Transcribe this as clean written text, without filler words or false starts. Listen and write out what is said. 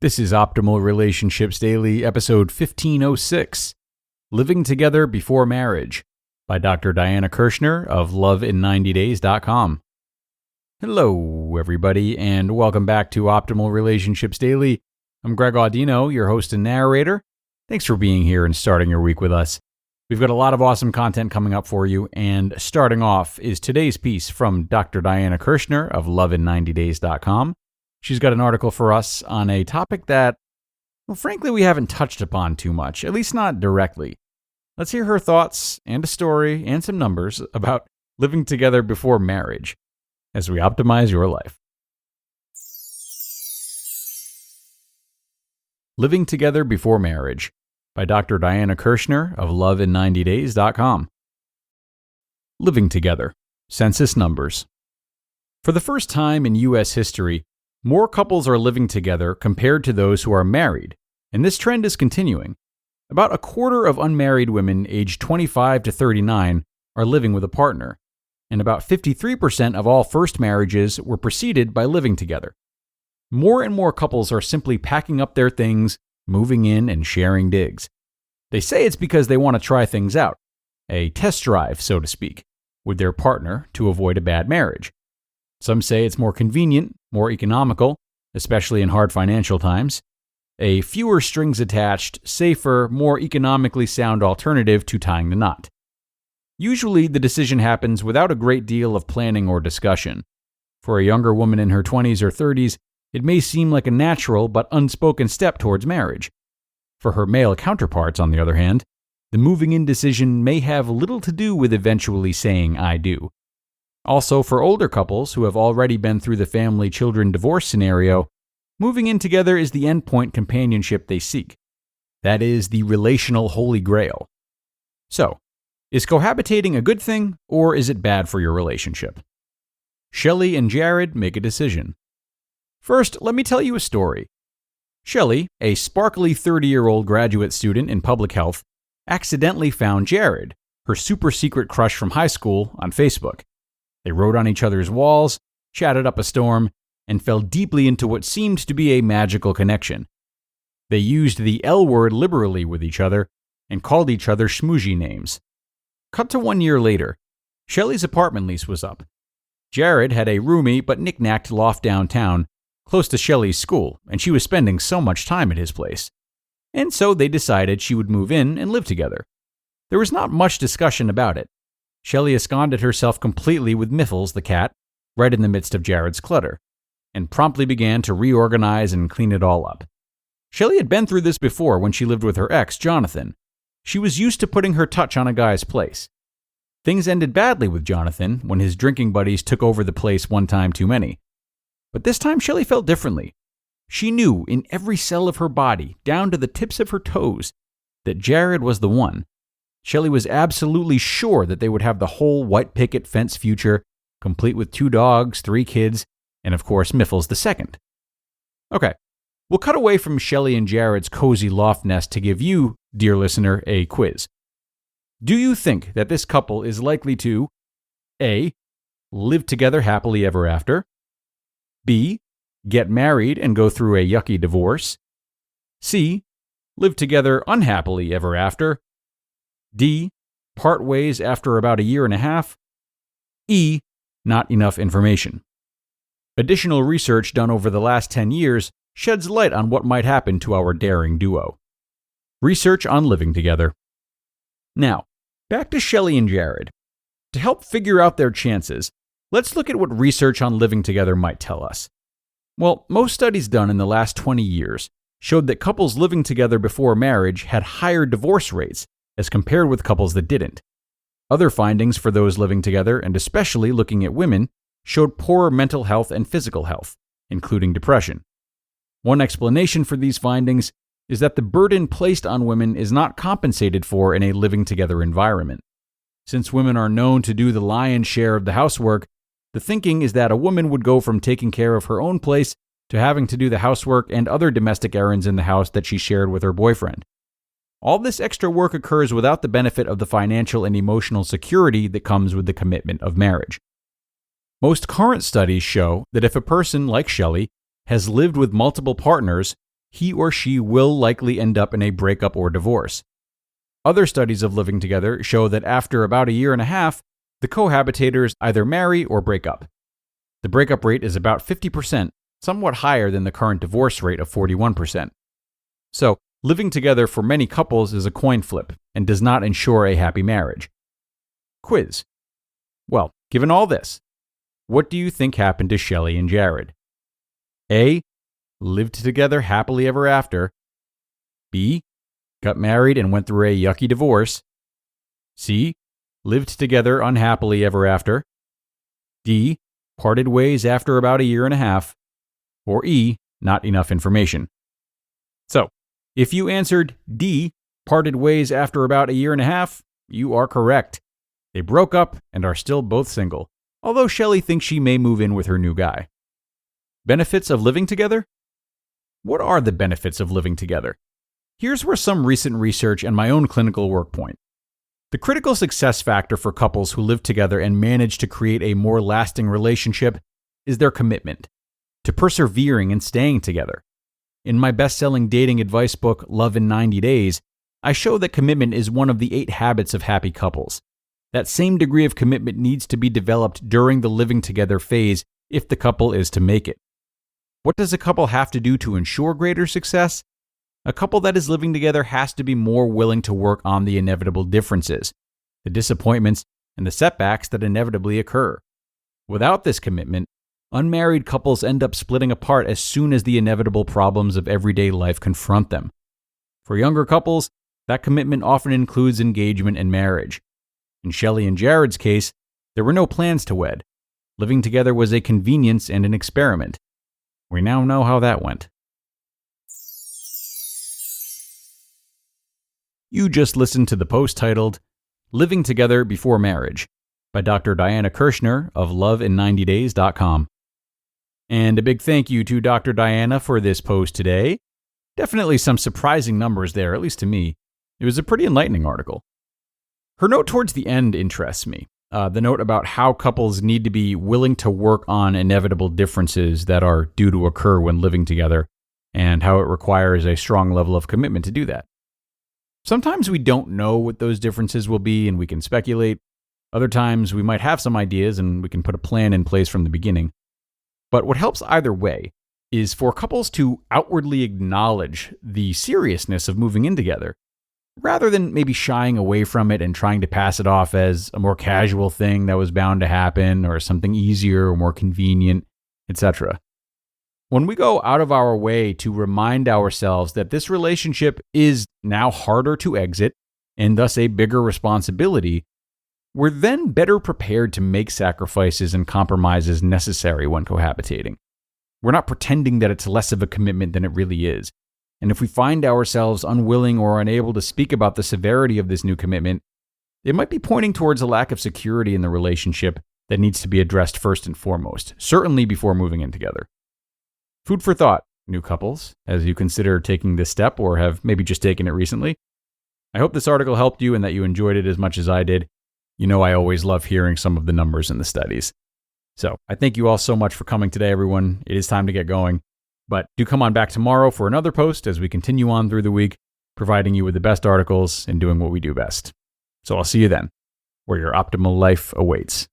This is Optimal Relationships Daily, episode 1506, Living Together Before Marriage, by Dr. Diana Kirschner of loveiN90days.com. Hello, everybody, and welcome back to Optimal Relationships Daily. I'm Greg Audino, your host and narrator. Thanks for being here and starting your week with us. We've got a lot of awesome content coming up for you, and starting off is today's piece from Dr. Diana Kirschner of loveiN90days.com. She's got an article for us on a topic that, well, frankly, we haven't touched upon too much, at least not directly. Let's hear her thoughts and a story and some numbers about living together before marriage as we optimize your life. Living Together Before Marriage by Dr. Diana Kirschner of loveiN90days.com. Living together. Census numbers. For the first time in U.S. history, more couples are living together compared to those who are married, and this trend is continuing. About a quarter of unmarried women aged 25 to 39 are living with a partner, and about 53% of all first marriages were preceded by living together. More and more couples are simply packing up their things, moving in, and sharing digs. They say it's because they want to try things out, a test drive, so to speak, with their partner to avoid a bad marriage. Some say it's more convenient, more economical, especially in hard financial times, a fewer strings attached, safer, more economically sound alternative to tying the knot. Usually, the decision happens without a great deal of planning or discussion. For a younger woman in her 20s or 30s, it may seem like a natural but unspoken step towards marriage. For her male counterparts, on the other hand, the moving in decision may have little to do with eventually saying "I do." Also, for older couples who have already been through the family-children divorce scenario, moving in together is the endpoint companionship they seek. That is the relational holy grail. So, is cohabitating a good thing, or is it bad for your relationship? Shelley and Jared make a decision. First, let me tell you a story. Shelley, a sparkly 30-year-old graduate student in public health, accidentally found Jared, her super-secret crush from high school, on Facebook. They wrote on each other's walls, chatted up a storm, and fell deeply into what seemed to be a magical connection. They used the L word liberally with each other and called each other schmoozey names. Cut to 1 year later. Shelley's apartment lease was up. Jared had a roomy but knick-knacked loft downtown, close to Shelley's school, and she was spending so much time at his place. And so they decided she would move in and live together. There was not much discussion about it. Shelley ensconced herself completely with Miffles, the cat, right in the midst of Jared's clutter, and promptly began to reorganize and clean it all up. Shelley had been through this before when she lived with her ex, Jonathan. She was used to putting her touch on a guy's place. Things ended badly with Jonathan when his drinking buddies took over the place one time too many. But this time Shelley felt differently. She knew in every cell of her body, down to the tips of her toes, that Jared was the one. Shelley was absolutely sure that they would have the whole white picket fence future, complete with 2 dogs, 3 kids, and of course Miffles the second. Okay, we'll cut away from Shelley and Jared's cozy loft nest to give you, dear listener, a quiz. Do you think that this couple is likely to A. Live together happily ever after, B. Get married and go through a yucky divorce, C. Live together unhappily ever after, D. Part ways after about 1.5 years, E. Not enough information. Additional research done over the last 10 years sheds light on what might happen to our daring duo. Research on living together. Now, back to Shelley and Jared. To help figure out their chances, let's look at what research on living together might tell us. Well, most studies done in the last 20 years showed that couples living together before marriage had higher divorce rates as compared with couples that didn't. Other findings for those living together, and especially looking at women, showed poorer mental health and physical health, including depression. One explanation for these findings is that the burden placed on women is not compensated for in a living together environment. Since women are known to do the lion's share of the housework, the thinking is that a woman would go from taking care of her own place to having to do the housework and other domestic errands in the house that she shared with her boyfriend. All this extra work occurs without the benefit of the financial and emotional security that comes with the commitment of marriage. Most current studies show that if a person like Shelley has lived with multiple partners, he or she will likely end up in a breakup or divorce. Other studies of living together show that after about a year and a half, the cohabitators either marry or break up. The breakup rate is about 50%, somewhat higher than the current divorce rate of 41%. So, living together for many couples is a coin flip and does not ensure a happy marriage. Quiz. Well, given all this, what do you think happened to Shelley and Jared? A. Lived together happily ever after. B. Got married and went through a yucky divorce. C. Lived together unhappily ever after. D. Parted ways after about a year and a half. Or E. Not enough information. So, if you answered D. Parted ways after about a year and a half, you are correct. They broke up and are still both single, although Shelley thinks she may move in with her new guy. Benefits of living together? What are the benefits of living together? Here's where some recent research and my own clinical work point. The critical success factor for couples who live together and manage to create a more lasting relationship is their commitment to persevering and staying together. In my best-selling dating advice book, Love in 90 Days, I show that commitment is one of the 8 habits of happy couples. That same degree of commitment needs to be developed during the living together phase if the couple is to make it. What does a couple have to do to ensure greater success? A couple that is living together has to be more willing to work on the inevitable differences, the disappointments, and the setbacks that inevitably occur. Without this commitment, unmarried couples end up splitting apart as soon as the inevitable problems of everyday life confront them. For younger couples, that commitment often includes engagement and marriage. In Shelley and Jared's case, there were no plans to wed. Living together was a convenience and an experiment. We now know how that went. You just listened to the post titled, Living Together Before Marriage by Dr. Diana Kirschner of loveiN90days.com. And a big thank you to Dr. Diana for this post today. Definitely some surprising numbers there, at least to me. It was a pretty enlightening article. Her note towards the end interests me. The note about how couples need to be willing to work on inevitable differences that are due to occur when living together, and how it requires a strong level of commitment to do that. Sometimes we don't know what those differences will be and we can speculate. Other times we might have some ideas and we can put a plan in place from the beginning. But what helps either way is for couples to outwardly acknowledge the seriousness of moving in together, rather than maybe shying away from it and trying to pass it off as a more casual thing that was bound to happen or something easier or more convenient, etc. When we go out of our way to remind ourselves that this relationship is now harder to exit and thus a bigger responsibility, we're then better prepared to make sacrifices and compromises necessary when cohabitating. We're not pretending that it's less of a commitment than it really is. And if we find ourselves unwilling or unable to speak about the severity of this new commitment, it might be pointing towards a lack of security in the relationship that needs to be addressed first and foremost, certainly before moving in together. Food for thought, new couples, as you consider taking this step or have maybe just taken it recently. I hope this article helped you and that you enjoyed it as much as I did. You know I always love hearing some of the numbers in the studies. So I thank you all so much for coming today, everyone. It is time to get going. But do come on back tomorrow for another post as we continue on through the week, providing you with the best articles and doing what we do best. So I'll see you then, where your optimal life awaits.